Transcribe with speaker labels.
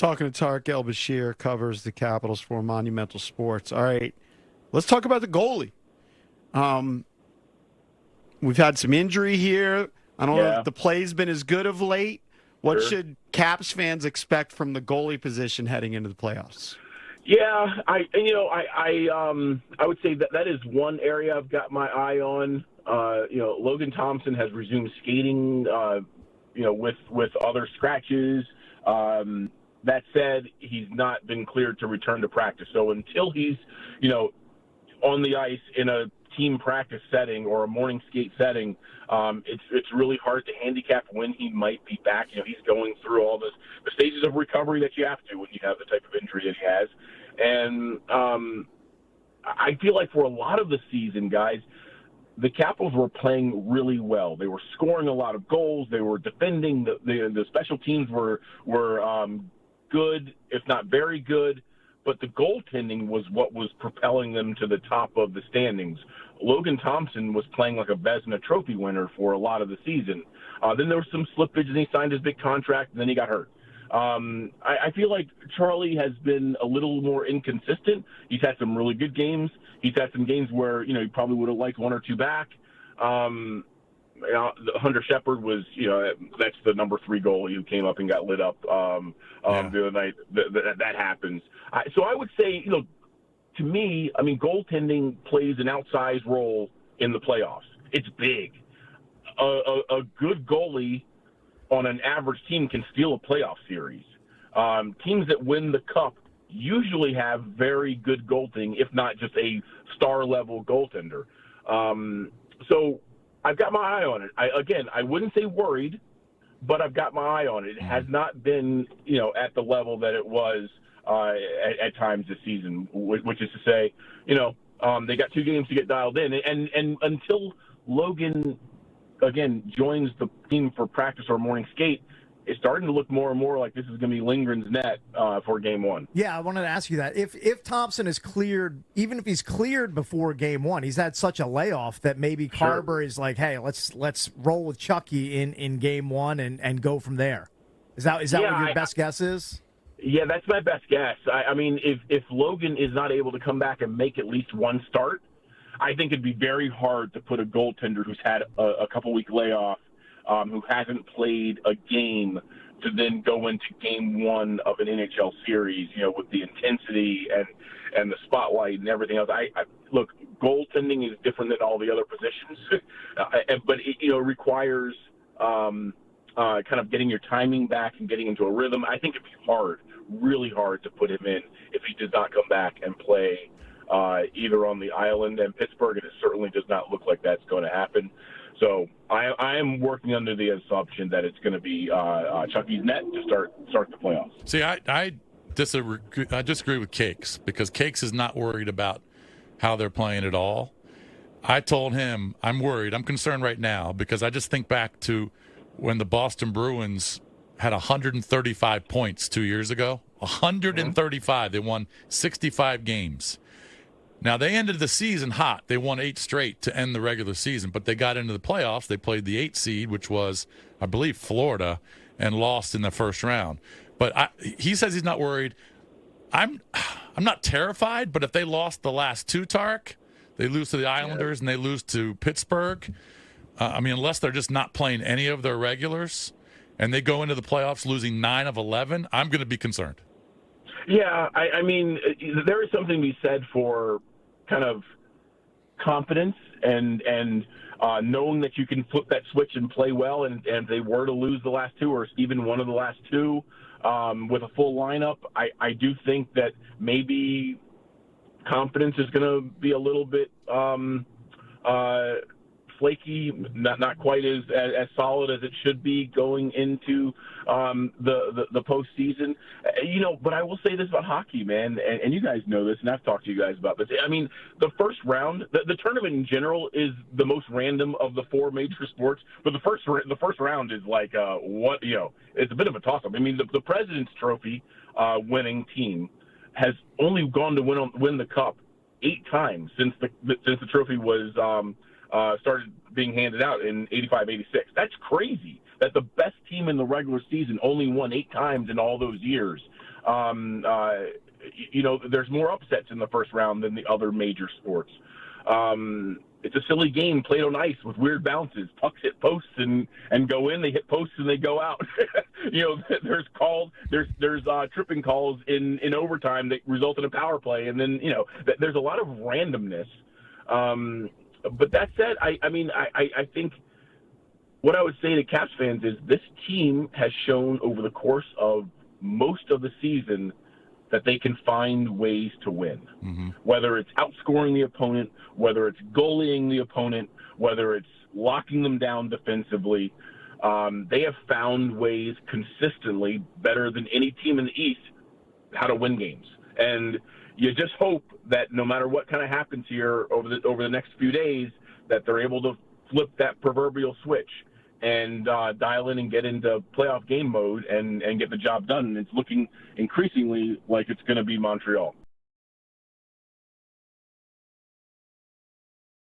Speaker 1: Talking to Tarik El-Bashir, covers the Capitals for Monumental Sports. All right, let's talk about the goalie. We've had some injury here. I don't know if the play's been as good of late. What should Caps fans expect from the goalie position heading into the playoffs?
Speaker 2: Yeah, I would say that is one area I've got my eye on. Logan Thompson has resumed skating, with other scratches. That said, he's not been cleared to return to practice. So until he's, on the ice in a team practice setting or a morning skate setting, it's really hard to handicap when he might be back. He's going through all the stages of recovery that you have to when you have the type of injury that he has. And I feel like for a lot of the season, guys, the Capitals were playing really well. They were scoring a lot of goals. They were defending. The special teams were good, if not very good. But the goaltending was what was propelling them to the top of the standings. Logan Thompson was playing like a Vezina Trophy winner for a lot of the season. Then there was some slippage, and he signed his big contract, and then he got hurt. I feel like Charlie has been a little more inconsistent. He's had some really good games. He's had some games where, he probably would have liked one or two back. Hunter Shepard was, that's the number 3 goalie who came up and got lit up the other night. That happens. So I would say, to me, goaltending plays an outsized role in the playoffs. It's big. A good goalie on an average team can steal a playoff series. Teams that win the cup usually have very good goaltending, if not just a star-level goaltender. So I've got my eye on it. I wouldn't say worried, but I've got my eye on it. It has not been, at the level that it was at times this season, which is to say, they got 2 games to get dialed in. And until Logan, again, joins the team for practice or morning skate, it's starting to look more and more like this is going to be Lindgren's net for Game 1.
Speaker 3: Yeah, I wanted to ask you that. If Thompson is cleared, even if he's cleared before Game 1, he's had such a layoff that maybe Carver is like, hey, let's roll with Chucky in Game 1 and go from there. Is that what your best guess is?
Speaker 2: Yeah, that's my best guess. If Logan is not able to come back and make at least one start, I think it'd be very hard to put a goaltender who's had a couple-week layoff, who hasn't played a game, to then go into Game 1 of an NHL series, with the intensity and the spotlight and everything else. Look, goaltending is different than all the other positions, but it requires kind of getting your timing back and getting into a rhythm. I think it'd be really hard to put him in if he does not come back and play either on the island and Pittsburgh, and it certainly does not look like that's going to happen. So I am working under the assumption that it's going to be Chucky's net to start the playoffs.
Speaker 4: See, I disagree with Cakes, because Cakes is not worried about how they're playing at all. I told him I'm worried. I'm concerned right now because I just think back to when the Boston Bruins had 135 points 2 years ago. 135. They won 65 games. Now, they ended the season hot. They won 8 straight to end the regular season, but they got into the playoffs. They played the 8 seed, which was, I believe, Florida, and lost in the first round. But he says he's not worried. I'm not terrified, but if they lost the last 2, Tarik, they lose to the Islanders and they lose to Pittsburgh, unless they're just not playing any of their regulars and they go into the playoffs losing 9 of 11, I'm going to be concerned.
Speaker 2: Yeah, there is something to be said for kind of confidence and knowing that you can flip that switch and play well, and if they were to lose the last 2 or even one of the last 2 with a full lineup, I do think that maybe confidence is going to be a little bit flaky, not quite as solid as it should be going into the postseason. But I will say this about hockey, man, and you guys know this, and I've talked to you guys about this. The first round, the tournament in general is the most random of the 4 major sports, but the first round is like it's a bit of a toss-up. The President's Trophy winning team has only gone to win the cup 8 times since the trophy was started being handed out in 85-86. That's crazy that the best team in the regular season only won 8 times in all those years. There's more upsets in the first round than the other major sports. It's a silly game played on ice with weird bounces. Pucks hit posts and go in. They hit posts and they go out. There's tripping calls in overtime that result in a power play, and then there's a lot of randomness. But that said, I think what I would say to Caps fans is this team has shown over the course of most of the season that they can find ways to win, whether it's outscoring the opponent, whether it's goalieing the opponent, whether it's locking them down defensively. They have found ways consistently, better than any team in the East, how to win games. And you just hope that no matter what kind of happens here over the next few days, that they're able to flip that proverbial switch and dial in and get into playoff game mode and get the job done. And it's looking increasingly like it's going to be Montreal.